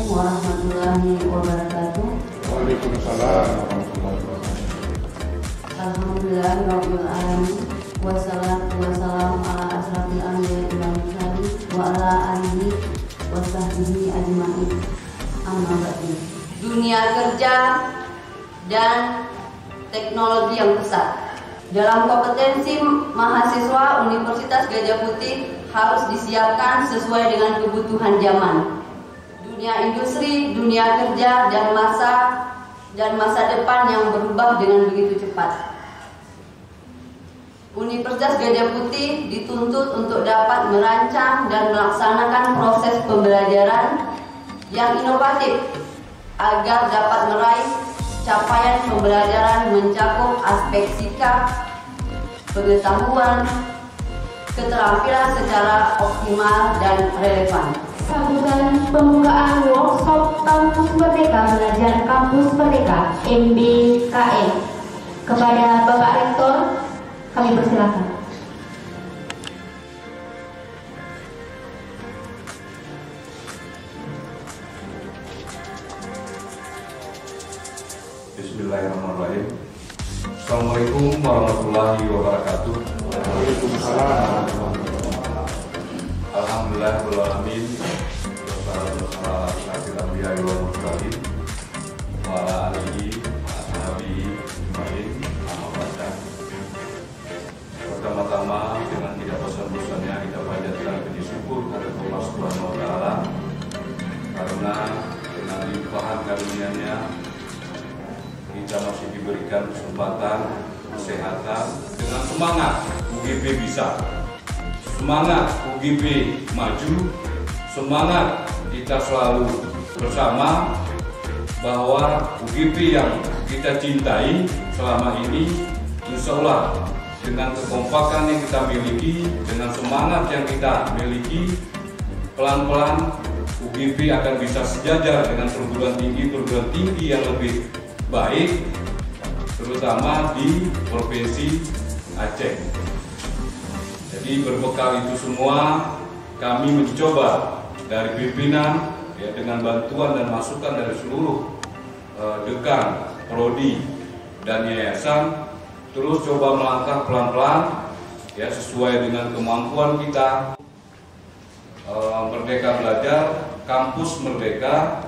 warahmatullahi wabarakatuh. Waalaikumsalam warahmatullahi wabarakatuh. Alhamdulillahirabbil alamin. Wassalatu wassalamu ala asrofil anbiya'i wal mursalin wa ala alihi wa sahbihi ajmain. Amma ba'du. Dunia kerja dan teknologi yang pesat. Dalam kompetensi mahasiswa Universitas Gadjah Putih harus disiapkan sesuai dengan kebutuhan zaman. Dunia industri, dunia kerja, dan masa depan yang berubah dengan begitu cepat. Universitas Gadjah Putih dituntut untuk dapat merancang dan melaksanakan proses pembelajaran yang inovatif agar dapat meraih capaian pembelajaran mencakup aspek sikap, pengetahuan, keterampilan secara optimal dan relevan. Sambutan pembukaan workshop Kampus Merdeka Belajar Kampus Merdeka MBKM kepada Bapak Rektor, kami persilakan. Bismillahirrahmanirrahim. Assalamualaikum warahmatullahi wabarakatuh. Waalaikumsalam. Alhamdulillahirabbil alamin. Wassalatu wassalamu ala asyrofil anbiya'i wal mursalin wa ala alihi wa ashabihi ajmain. Amma ba'du. Pertama-tama dengan tidak bosan-bosannya kita panjatkan puji syukur kepada Allah Subhanahu wa taala karena dengan limpahan karunia-Nya kita masih diberikan kesempatan, kesehatan, dengan semangat UGP bisa, semangat UGP maju, semangat kita selalu bersama bahwa UGP yang kita cintai selama ini insya Allah dengan kekompakan yang kita miliki, dengan semangat yang kita miliki, pelan-pelan UGP akan bisa sejajar dengan perguruan tinggi yang lebih baik, terutama di Provinsi Aceh. Jadi berbekal itu semua, kami mencoba dari pimpinan ya, dengan bantuan dan masukan dari seluruh dekan, prodi, dan yayasan, terus coba melangkah pelan-pelan ya sesuai dengan kemampuan kita. Merdeka Belajar, Kampus Merdeka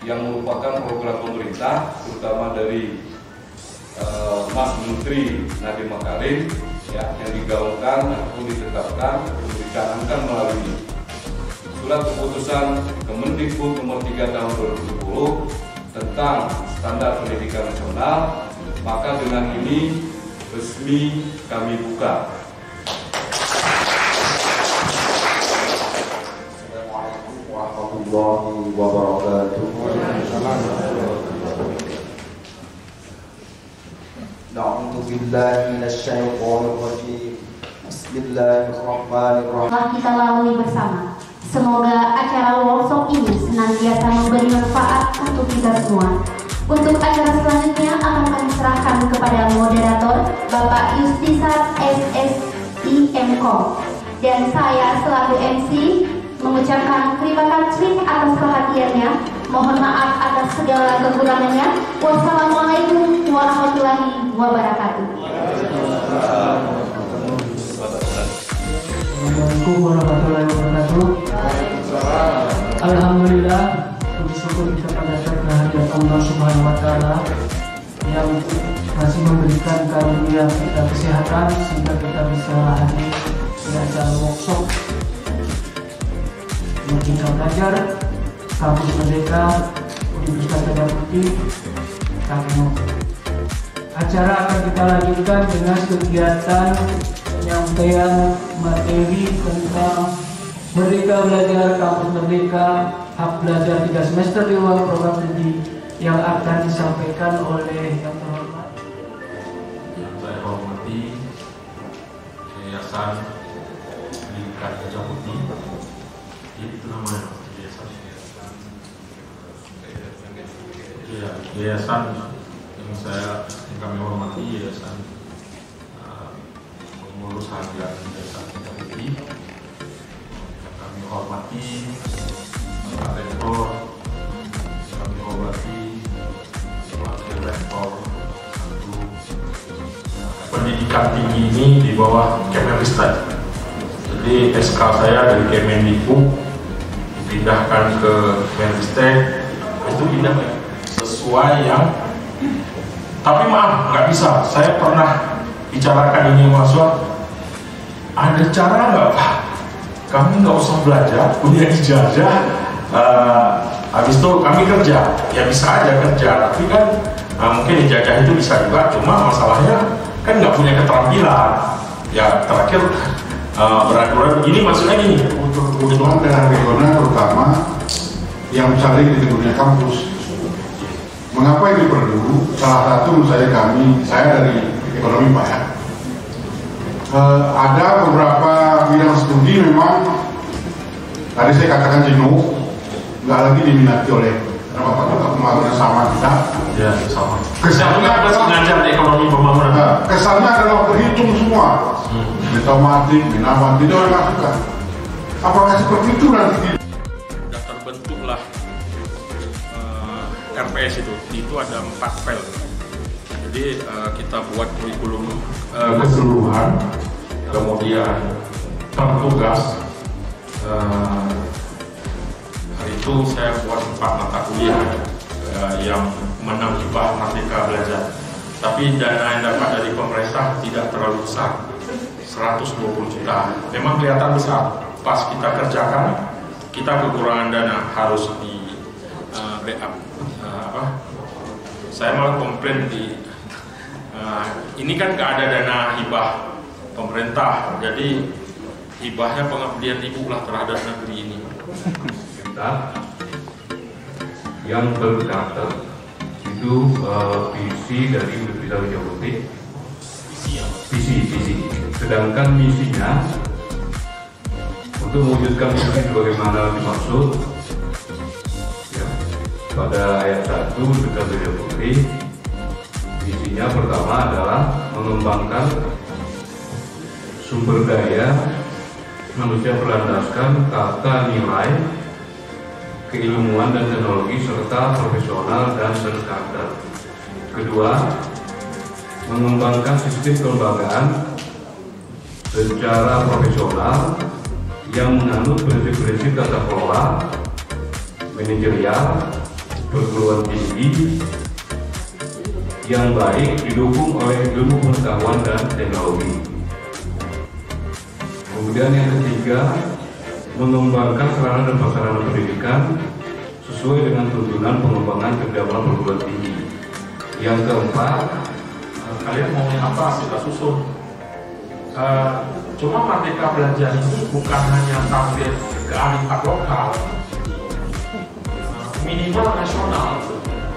yang merupakan program pemerintah terutama dari Mas Menteri Nadiem Makarim ya, yang digaungkan ataupun ditetapkan dicanangkan melalui surat keputusan Kemendikbud nomor 3 tahun 2020 tentang standar pendidikan nasional. Maka dengan ini resmi kami buka. Assalamualaikum warahmatullahi wabarakatuh. Na'udzu billahi minasyaitonir rajim. Bismillahirrahmanirrahim. Telah kita lalui bersama. Semoga acara workshop ini senantiasa memberi manfaat untuk kita semua. Untuk acara selanjutnya akan kami serahkan kepada moderator Bapak Yustisar SSI MKOM, dan saya selaku MC mengucapkan terima kasih atas perhatiannya. Mohon maaf atas segala kekurangannya. Wassalamualaikum warahmatullahi wabarakatuh. Assalamualaikum warahmatullahi wabarakatuh. Alhamdulillah, puji syukur kita panjatkan kehadirat Allah Subhanahu wa taala yang masih memberikan karunia kita kesehatan sehingga kita bisa hadir di acara workshop Merdeka Belajar Kampus Merdeka Universitas Gadjah Putih KMO. Acara akan kita lanjutkan dengan kegiatan penyampaian materi tentang Merdeka Belajar Kampus Merdeka Hak Belajar 3 semester di luar program studi yang akan disampaikan oleh yang terhormat. Yang saya hormati Yayasan Pendidikan Gadjah Putih. Itu namanya yayasan yang kami hormati, yayasan pengurus harian Yayasan Gadjah Putih. Kami hormati Pak Rektor pendidikan tinggi ini di bawah Kemenristek. Jadi SK saya dari Kemendikbud dipindahkan ke Kemenristek, itu pindah sesuai yang. Tapi maaf, nggak bisa. Saya pernah bicarakan ini mahasiswa. Ada cara nggak Pak? Kami nggak usah belajar, punya ijazah. Habis itu kami kerja, ya bisa aja kerja. Tapi kan mungkin ijazah itu bisa juga. Cuma masalahnya kan nggak punya keterampilan. Ya terakhir beraturan begini, maksudnya gini. Untuk kebutuhan daerah regional terutama yang sering di dunia kampus. Mengapa ini perlu? Salah satu menurut saya dari ekonomi Pak ya. Ada beberapa bidang studi memang tadi saya katakan jenuh, nggak lagi diminati oleh Bapak juga pembangunan sama kita. Ya sama. Kesannya adalah ngajar ekonomi pembangunan. Kesannya adalah berhitung semua. Matematik, binamat, tidak orang suka. Apakah seperti itu nanti? Sudah terbentuklah RPS itu ada 4 pel. Jadi kita buat kurikulum keseluruhan, kemudian tertugas. Hari itu saya buat 4 mata kuliah yang menang hibah Merdeka Belajar. Tapi dana yang dapat dari pemerintah tidak terlalu besar, 120 juta. Memang kelihatan besar. Pas kita kerjakan, kita kekurangan dana, harus di backup. Saya malah komplain ini kan nggak ada dana hibah pemerintah, jadi hibahnya pengabdian ibu lah terhadap negeri ini. Kita yang berkata itu visi dari Universitas Widya Putri, visi. Sedangkan misinya untuk mewujudkan visi sebagaimana dimaksud ya, pada ayat 1 Universitas Widya Putri. Visinya pertama adalah mengembangkan sumber daya manusia berlandaskan tata nilai, keilmuan dan teknologi serta profesional dan berkarakter. Kedua, mengembangkan sistem kelembagaan secara profesional yang menganut prinsip-prinsip tata kelola, manajerial, perguruan tinggi yang baik didukung oleh ilmu pengetahuan dan teknologi. Kemudian yang ketiga, mengembangkan sarana dan prasarana pendidikan sesuai dengan tuntunan pengembangan kedalaman perguruan tinggi. Yang keempat, Kalian mau apa kita susun. Cuma Merdeka Belajar ini bukan hanya tampil kearifan lokal, minimal nasional.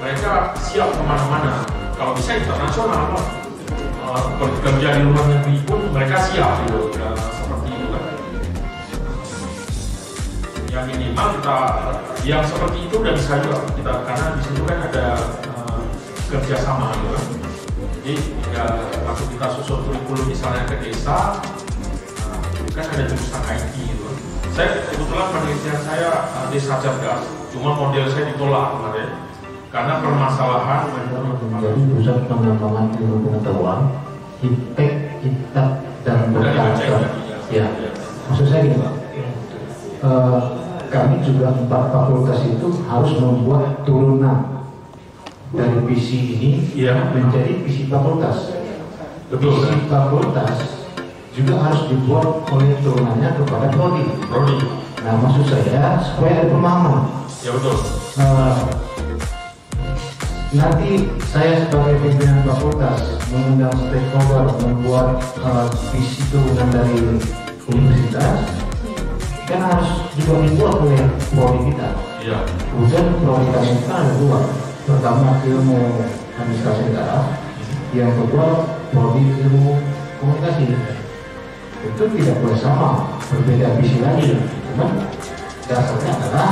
Mereka siap kemana-mana. Kalau bisa internasional, kerja di luar negeri pun mereka siap gitu. Seperti itu kan. Yang minimal kita, yang seperti itu udah bisa juga kita, karena di situ kan ada kerjasama gitu kan. Jadi ya, waktu kita susun kurikulum misalnya ke desa, kan ada jurusan IT gitu. Saya kebetulan penelitian saya desa cerdas, cuma model saya ditolak kemarin karena permasalahan menjadi pusat pengembangan ilmu pengetahuan, iptek, itak, dan berkarakter. Ya, maksud saya gini Pak, kami juga 4 fakultas itu harus membuat turunan dari visi ini menjadi visi fakultas. Visi fakultas juga harus dibuat oleh turunannya kepada prodi. Nah, maksud saya supaya ada pemahaman. Ya betul. Nanti saya sebagai pimpinan fakultas mengundang stakeholder membuat visi turunan dari universitas, kan harus juga dibuat oleh prodi kita. Iya. Kemudian prodi kami itu ada 2, pertama ilmu administrasi negara, yang kedua prodi ilmu komunikasi. Itu tidak boleh sama, berbeda visi lagi. Cuman dasarnya adalah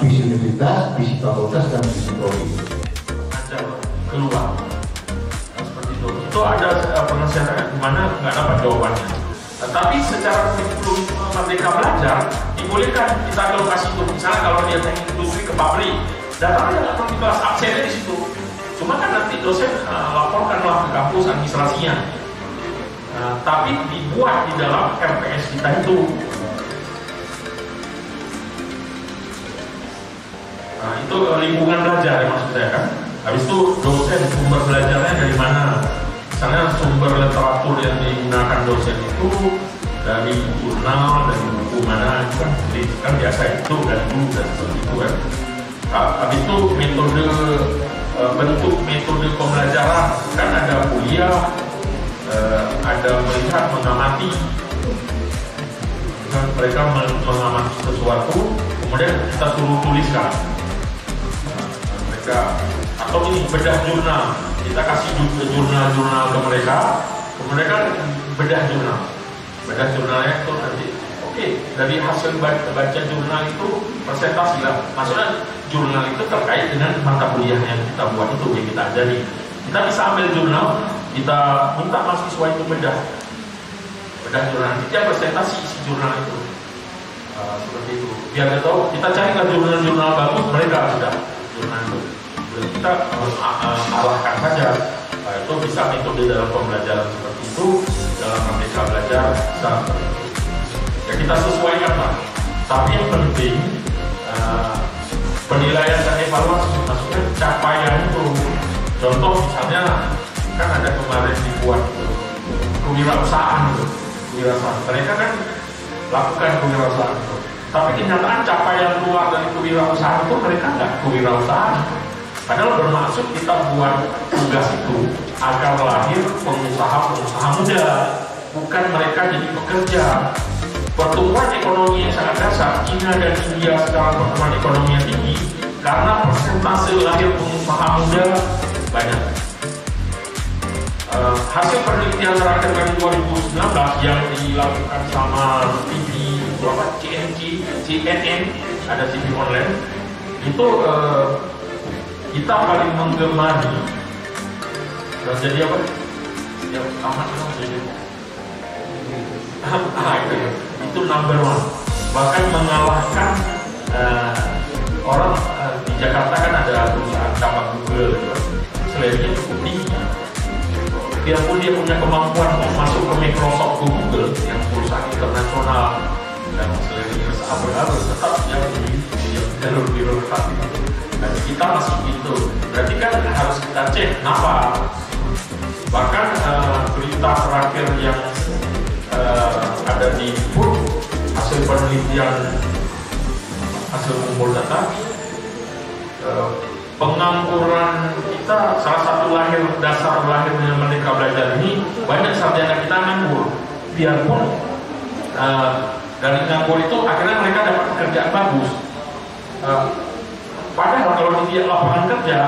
visi universitas, visi fakultas, dan visi prodi. Ada keluar seperti itu. Itu ada penasihat di mana nggak dapat jawabannya. Tapi secara kurikulum Merdeka Belajar dibolehkan kita alokasi itu. Misalnya kalau dia teknik industri ke pabrik, datang aja nggak perlu di kelas absennya di situ. Cuma kan nanti dosen laporkanlah ke kampus administrasinya. tapi dibuat di dalam RPS kita itu. Itu lingkungan belajar ya maksud saya kan. Habis itu dosen sumber belajarnya dari mana? Misalnya sumber literatur yang digunakan dosen itu dari jurnal, dari buku mana, kan biasa itu dan dulu dan seperti itu kan. Habis itu metode bentuk metode pembelajaran kan ada kuliah, ada melihat mengamati, kan mereka mengamati sesuatu, kemudian kita suruh tuliskan. Mereka atau ini bedah jurnal, kita kasih jurnal ke mereka, kemudian kan bedah jurnalnya itu nanti. Oke, dari hasil baca jurnal itu presentasi lah. Maksudnya jurnal itu terkait dengan mata kuliah yang kita buat itu, yang kita ajari. Kita bisa ambil jurnal, kita minta mahasiswa itu bedah jurnal. Kita presentasi isi jurnal itu, seperti itu. Biar kita tahu, kita carilah jurnal-jurnal bagus, mereka sudah jurnal itu. Kita harus arahkan saja. Itu bisa metode dalam pembelajaran seperti itu, dalam Merdeka Belajar bisa. Ya kita sesuaikan lah. Tapi yang penting penilaian dan evaluasi, maksudnya capaian itu. Contoh misalnya kan ada kemarin dibuat kewirausahaan itu, mereka kan lakukan kewirausahaan itu. Tapi kenyataan capaian keluar dari kewirausahaan itu mereka nggak kewirausahaan. Padahal bermaksud kita buat tugas itu agar lahir pengusaha muda, bukan mereka jadi pekerja. Pertumbuhan ekonomi yang sangat dasar, China dan India sekarang pertumbuhan ekonomi yang tinggi karena persentase lahir pengusaha muda banyak. Hasil penelitian terakhir dari 2019 yang dilakukan sama TV CNN, ada TV online, itu kita paling menggemari jadi apa? Ya amat jadi itu number one, bahkan mengalahkan orang di Jakarta kan ada perusahaan cabang Google, selebihnya cukup tinggi. Biarpun dia punya kemampuan masuk ke Microsoft, ke Google yang perusahaan internasional dan selebihnya sahabat, tetap yang di jalur birokrasi. Dan kita masih gitu, berarti kan harus kita cek kenapa. Bahkan berita terakhir yang ada di Food, hasil penelitian, hasil kumpul data, pengangguran kita, salah satu dasar lahirnya Merdeka Belajar ini, banyak sarjana kita nganggur. Biarpun dari nganggur itu akhirnya mereka dapat pekerjaan bagus. Padahal kalau dilihat lapangan kerja,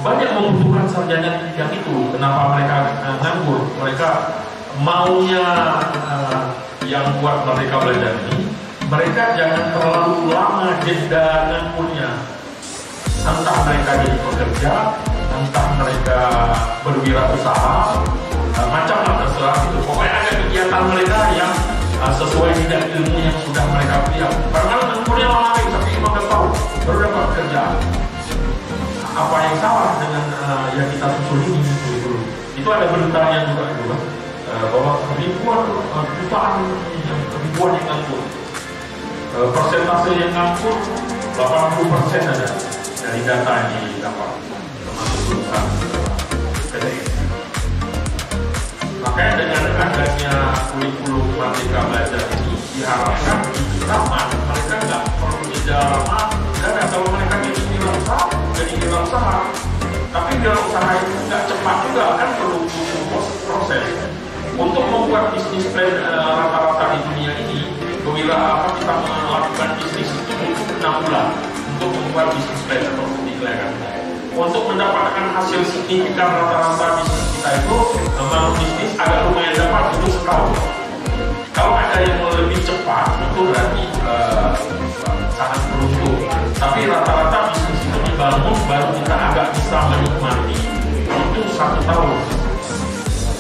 banyak membutuhkan sarjana di bidang itu. Kenapa mereka nganggur? Mereka maunya yang buat Merdeka Belajar ini, mereka jangan terlalu lama jeda nganggurnya. Entah mereka jadi pekerja, entah mereka berwirausaha, macam lah terserah itu. Pokoknya ada kegiatan mereka yang sesuai bidang ilmu yang sudah mereka pilih. Karena nganggurnya lama sampai 15 tahun baru dapat pekerjaan. Apa yang salah dengan yang kita susun ini? Itu ada beritanya juga bahwa ribuan yang nganggur. Persentase yang nganggur 80% ada dari data yang didapat, termasuk perusahaan PTN. Makanya dengan adanya kurikulum Merdeka Belajar ini diharapkan di taman mereka nggak perlu jeda lama, karena kalau mereka jadi wirausaha, tapi wirausaha itu nggak cepat juga, kan perlu proses. Untuk membuat bisnis plan rata-rata di dunia ini, kita melakukan bisnis itu butuh 6 bulan untuk membuat bisnis plan atau penilaian. Untuk mendapatkan hasil signifikan rata-rata bisnis kita itu, membangun bisnis agak lumayan dapat itu setahun. Kalau ada yang lebih cepat, itu berarti sangat beruntung. Tapi rata-rata bisnis itu dibangun baru kita agak bisa menikmati itu 1 tahun.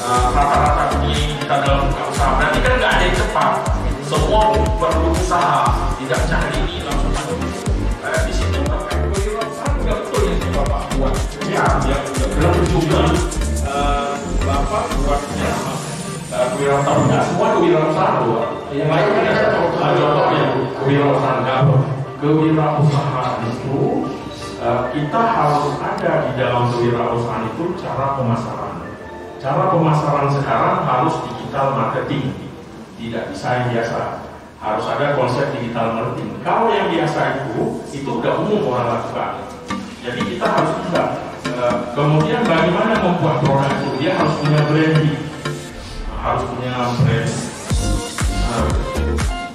Rata-rata ini kita dalam buka usaha, berarti kan nggak ada yang cepat. Semua perlu usaha, tidak cari ini langsung masuk. Di situ usaha juga betul yang Bapak buat. Ya, dia udah juga Bapak buatnya kewirausahaan, nggak semua kewirausahaan loh. Yang lain kan ada contohnya kewirausahaan gabung. Kewirausahaan itu kita harus ada di dalam kewirausahaan itu cara pemasaran. Cara pemasaran sekarang harus digital marketing, tidak bisa yang biasa. Harus ada konsep digital marketing. Kalau yang biasa itu udah umum orang lakukan. Jadi kita harus bisa. Kemudian bagaimana membuat produk itu? Dia harus punya branding, harus punya brand.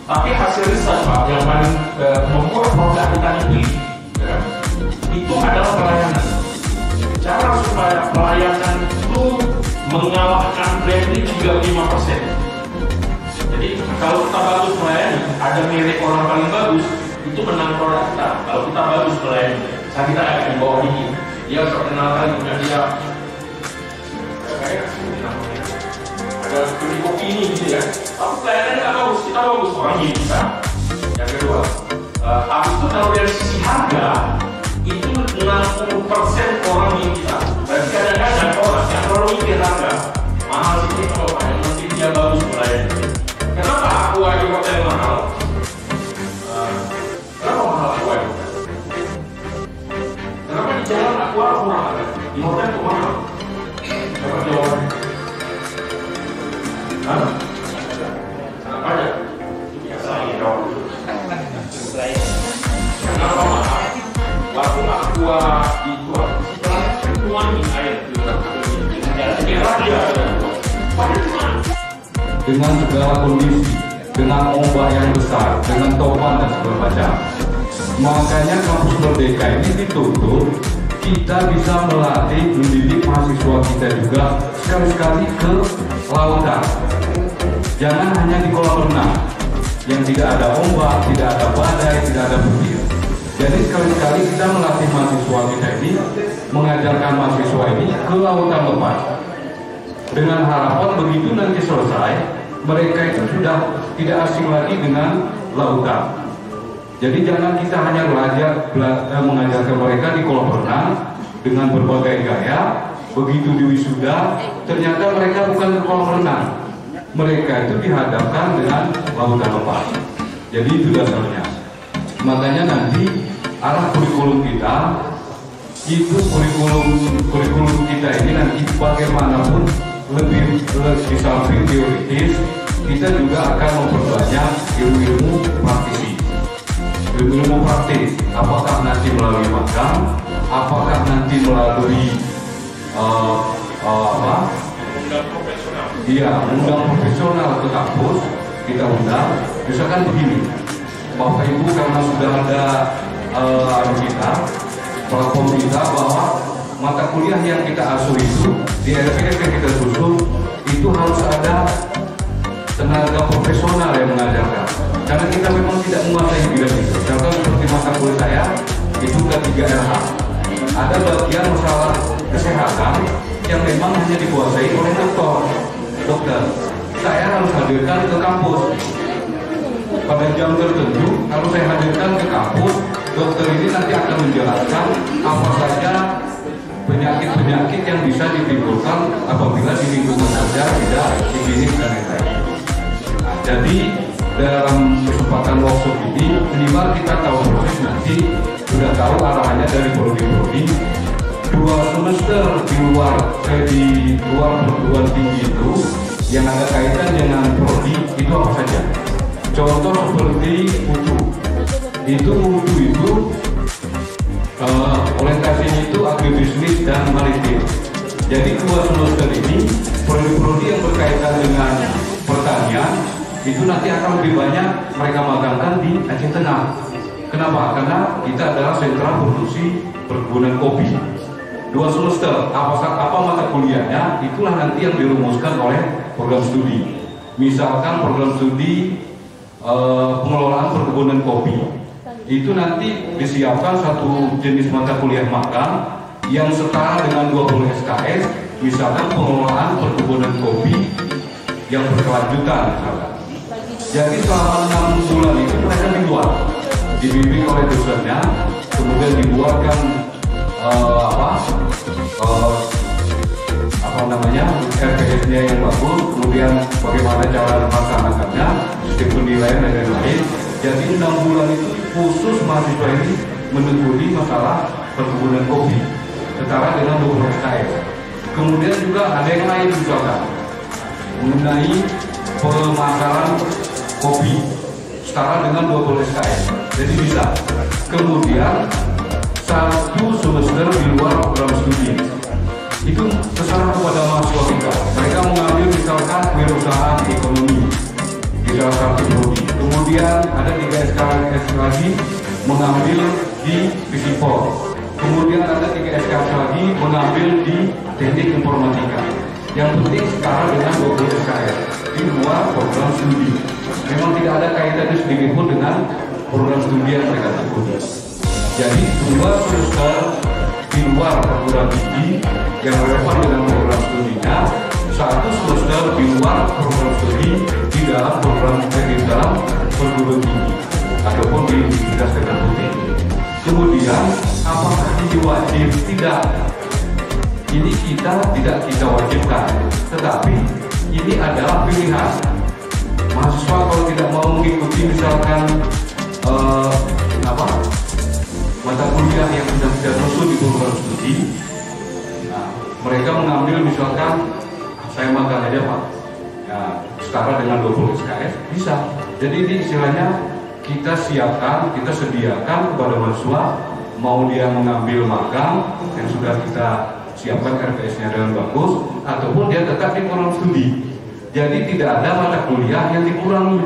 Tapi hasil riset Pak yang paling membuat produk kita dipilih itu adalah pelayanan. Cara supaya pelayanan itu mengalahkan branding 35%. Jadi kalau kita bagus melayani, ada merek orang paling bagus, itu menang produk kita. Kalau kita bagus melayani, saya kita akan di bawah ini. Dia perkenalkan punya dia kayak ada kopi ini gitu ya. Tapi pelayanan nggak bagus, kita bagus orang ini bisa. Yang kedua, habis itu kalau dari sisi harga itu 60% orang ini kita. Berarti kadang-kadang orang yang terlalu mikir harga mahal sih kalau yang penting dia bagus melayani. Kenapa aku di hotel mahal? Kenapa mahal aku di hotel? Kenapa di jalan aku murah? Di hotel itu mahal. Coba jawabannya. Hah? Kenapa aja? Biasa ya dong. Kenapa mahal? Waktu aku dijual, tuangin air dengan segala kondisi, dengan ombak yang besar, dengan topan dan segala macam. Makanya kampus Merdeka ini dituntut kita bisa melatih, mendidik mahasiswa kita juga sekali-sekali ke lautan. Jangan hanya di kolam renang yang tidak ada ombak, tidak ada badai, tidak ada petir. Jadi sekali-sekali kita melatih mahasiswa kita ini, mengajarkan mahasiswa ini ke lautan lepas. Dengan harapan begitu nanti selesai, mereka itu sudah tidak asing lagi dengan lautan. Jadi jangan kita hanya mengajarkan mereka di kolam renang dengan berbagai gaya. Begitu di wisuda, ternyata mereka bukan ke kolam renang. Mereka itu dihadapkan dengan lautan lepas. Jadi itu dasarnya. Makanya nanti arah kurikulum kita itu kurikulum kita ini nanti bagaimanapun lebih di samping teoritis, kita juga akan memperbanyak ilmu praktis. Ilmu praktis, apakah nanti melalui magang, apakah nanti melalui undang profesional ke kampus, kita undang. Misalkan begini, Bapak Ibu karena sudah ada platform kita bahwa mata kuliah yang kita asuh itu di RPF yang kita susun itu harus ada tenaga profesional yang mengajarkan. Karena kita memang tidak menguasai bidang itu. Contoh seperti mata kuliah saya itu K3RH. Ada bagian masalah kesehatan yang memang hanya dikuasai oleh dokter. Saya harus hadirkan ke kampus. Pada jam tertentu, kalau saya hadirkan ke kampus, dokter ini nanti akan menjelaskan apa saja penyakit-penyakit yang bisa ditimbulkan apabila di lingkungan kerja tidak higienis dan lain-lain. Nah, jadi dalam kesempatan workshop ini minimal kita tahu proses nanti sudah tahu arahannya dari prodi-prodi 2 semester di luar perguruan tinggi itu yang ada kaitan dengan prodi itu apa saja. Contoh seperti UTU. Itu orientasinya itu agribisnis dan maritim. Jadi 2 semester ini prodi-prodi yang berkaitan dengan pertanian itu nanti akan lebih banyak mereka magangkan di Aceh Tengah. Kenapa? Karena kita adalah sentra produksi perkebunan kopi. 2 semester, apa mata kuliahnya, itulah nanti yang dirumuskan oleh program studi. Misalkan program studi pengelolaan perkebunan kopi. Itu nanti disiapkan satu jenis mata kuliah magang yang setara dengan 20 SKS, misalkan pengelolaan perkebunan kopi yang berkelanjutan misalkan. Jadi selama 6 bulan itu mereka dibuat, dibimbing oleh dosennya, kemudian dibuatkan RPS-nya yang bagus, kemudian bagaimana cara melaksanakannya, sistem penilaian dan lain-lain. Jadi 6 bulan itu khusus mahasiswa ini menekuni masalah perkebunan kopi setara dengan 20 SKS. Kemudian juga ada yang lain misalkan mengenai pemakaran kopi setara dengan 20 SKS. Jadi bisa. Kemudian 1 semester di luar program studi. Itu terserah kepada mahasiswa kita. Mereka mengambil misalkan kewirausahaan ekonomi di salah satu prodi. Kemudian ada 3 SKS lagi mengambil di Fisipol. Kemudian ada 3 SKS lagi mengambil di teknik informatika. Yang penting setara dengan 20 SKS di luar program studi. Memang tidak ada kaitannya sedikit pun dengan program studi yang mereka tekuni. Jadi 2 semester di luar perguruan tinggi yang relevan dengan program studinya, 1 semester di luar program studi di dalam program di dalam perguruan tinggi ataupun di universitas tertentu. Kemudian apakah ini wajib? Tidak. Ini tidak kita wajibkan, tetapi ini adalah pilihan. Mahasiswa kalau tidak mau mengikuti misalkan mata kuliah yang sudah tidak masuk di program studi, nah, mereka mengambil misalkan saya magang aja Pak, ya, setara dengan 20 SKS bisa. Jadi ini istilahnya kita siapkan, kita sediakan kepada mahasiswa mau dia mengambil magang yang sudah kita siapkan RPS-nya dengan bagus, ataupun dia tetap di program studi. Jadi tidak ada mata kuliah yang dikurangi,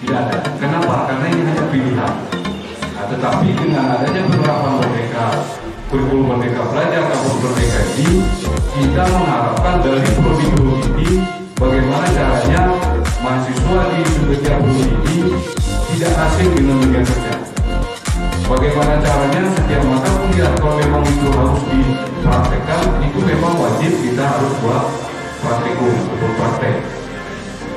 tidak ada. Kenapa? Karena ini hanya pilihan. Nah, tetapi dengan adanya penerapan merdeka, kurikulum merdeka belajar kampus merdeka ini, kita mengharapkan dari prodi-prodi ini bagaimana caranya mahasiswa di setiap prodi ini tidak asing dengan dunia kerja. Bagaimana caranya setiap mata kuliah kalau memang itu harus dipraktekkan, itu memang wajib kita harus buat praktikum atau praktek.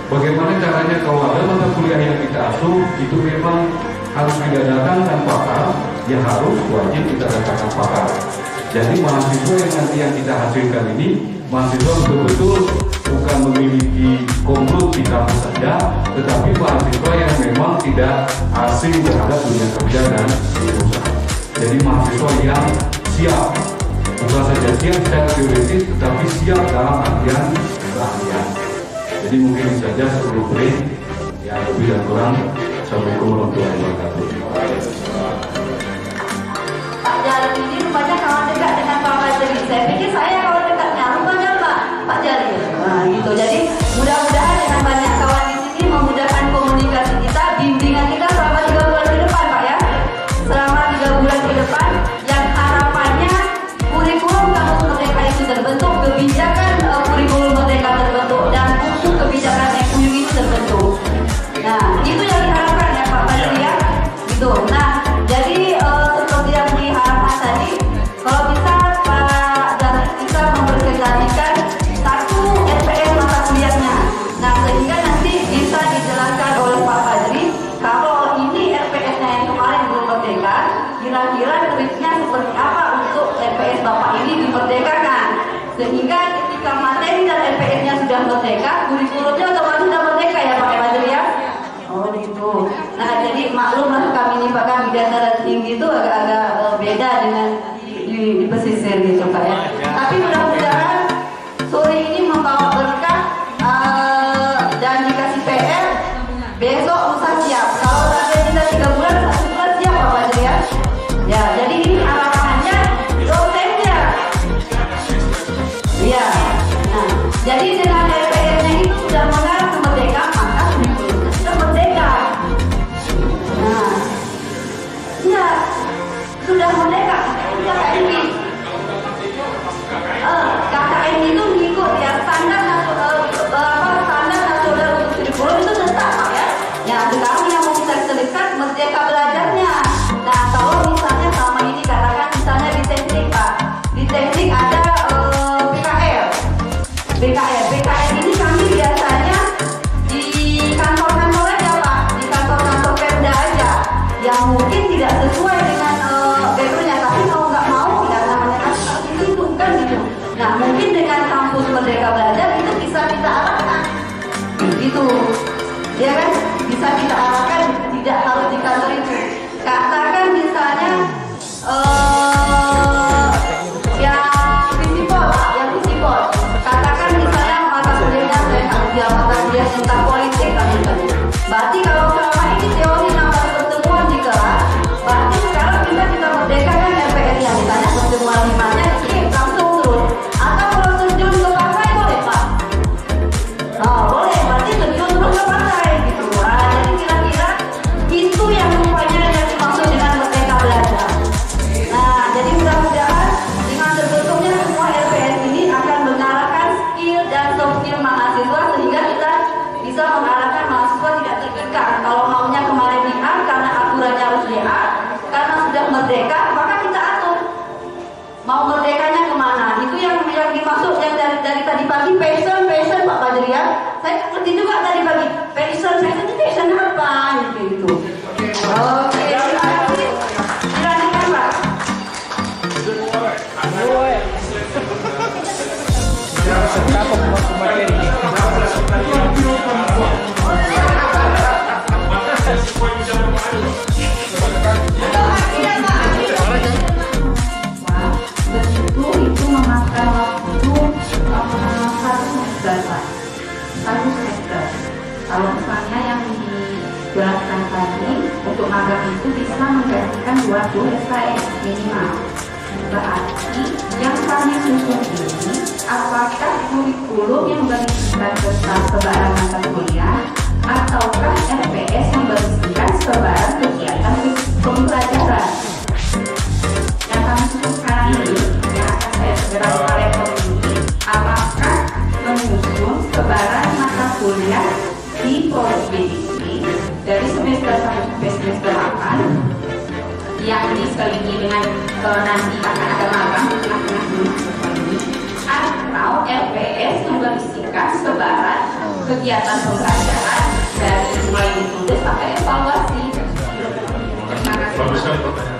Bagaimana caranya kalau ada mata kuliah yang kita asuh itu memang harus kita datangkan pakar, ya harus wajib kita datangkan pakar. Jadi mahasiswa yang nanti yang kita hasilkan ini mahasiswa betul-betul bukan memiliki komplot di kampus saja, tetapi mahasiswa yang memang tidak asing terhadap dunia kerja dan usaha. Jadi mahasiswa yang siap, bukan saja siap secara teoretis, tetapi siap dalam artian keahlian. Jadi mungkin saja sebelum break, ya lebih dan kurang. Assalamualaikum warahmatullahi wabarakatuh. Pak Jalil ini rupanya kawan dekat dengan Pak Fajri. Saya pikir saya kawan dekatnya, rupanya Pak Jalil. Nah gitu. Jadi mudah-mudahan dengan banyak kawan di sini memudahkan komunikasi kita, bimbingan kita selama 3 bulan ke depan Pak ya. Selama 3 bulan ke depan, yang harapannya kurikulum kampus merdeka itu terbentuk, kebijakan kurikulum merdeka terbentuk, dan buku kebijakan MUU itu terbentuk. Nah itu yang diharapkan ya Pak Fajri ya. Gitu. Nah jadi seperti yang diharapkan tadi, kalau bisa Pak Jalil bisa memperkendalikan 1 RPS mata kuliahnya. Nah sehingga nanti bisa dijelaskan oleh Pak Fajri kalau ini RPS-nya yang kemarin belum merdeka, kira-kira triknya seperti apa untuk RPS Bapak ini dimerdekakan. Sehingga ketika materi dan RPS-nya sudah merdeka, kurikulumnya otomatis sudah merdeka ya Pak Fajri ya. Oh gitu. Nah jadi maklumlah kami ini Pak, kami dataran tinggi itu agak-agak beda dengan di pesisir gitu Pak ya. Tapi mudah-mudahan sore ini membawa berkah dan dikasih PR. Besok lusa siap. Kalau target kita 3 bulan, 1 bulan siap Pak Fajri ya. Ya jadi ini arahannya dosennya. Iya. Nah jadi dengan RPS-nya itu sudah mengarah ke merdeka, maka kurikulumnya sudah merdeka. Nah, ya sudah merdeka, sudah kayak ini. itu, ya kan? Bisa kita arahkan, tidak harus di kantor itu. Katakan misalnya yang visipol. Katakan misalnya mata kuliahnya saya mata kuliah tentang politik berarti kalau selama ini teori namanya pertemuan di kelas, berarti sekarang kita merdekakan RPR-nya, misalnya pertemuan 5-nya ini langsung turun. Atau kalau terjun ke partai boleh Pak? Nah boleh, berarti terjun terus ke partai gitu. Nah, jadi kira-kira itu yang rupanya yang dimaksud dengan merdeka belajar. Nah, jadi mudah-mudahan dengan terbentuknya semua RPR ini akan mengarahkan skill dan soft skill mahasiswa sehingga kita bisa mengarahkan mahasiswa tidak terikat. Kalau maunya kemarin di A karena aturannya harus di A, karena sudah merdeka maka kita atur mau merdekanya kemana. Itu yang dimaksud yang dari tadi pagi passion Pak Badrian. Saya ngerti juga tadi pagi passion apa gitu. Oke, silakan Pak. Itu memakan waktu 1 semester. Kalau misalnya yang dijelaskan tadi untuk magang itu bisa menggantikan 20 SKS minimal. Berarti yang kami susun ini apakah kurikulum yang berisikan tentang sebaran mata kuliah ataukah RPS yang berisikan sebaran kegiatan pembelajaran. Yang kami susun sekarang ini yang akan saya segera merekam ini, apakah menyusun sebaran mata kuliah di Polres BDIP dari semester 1 sampai semester 8 yang diselingi dengan nanti akan ada magang di tengah-tengah dulu atau RPS yang berisikan sebaran kegiatan pembelajaran dari mulai ditulis sampai evaluasi. Terima kasih.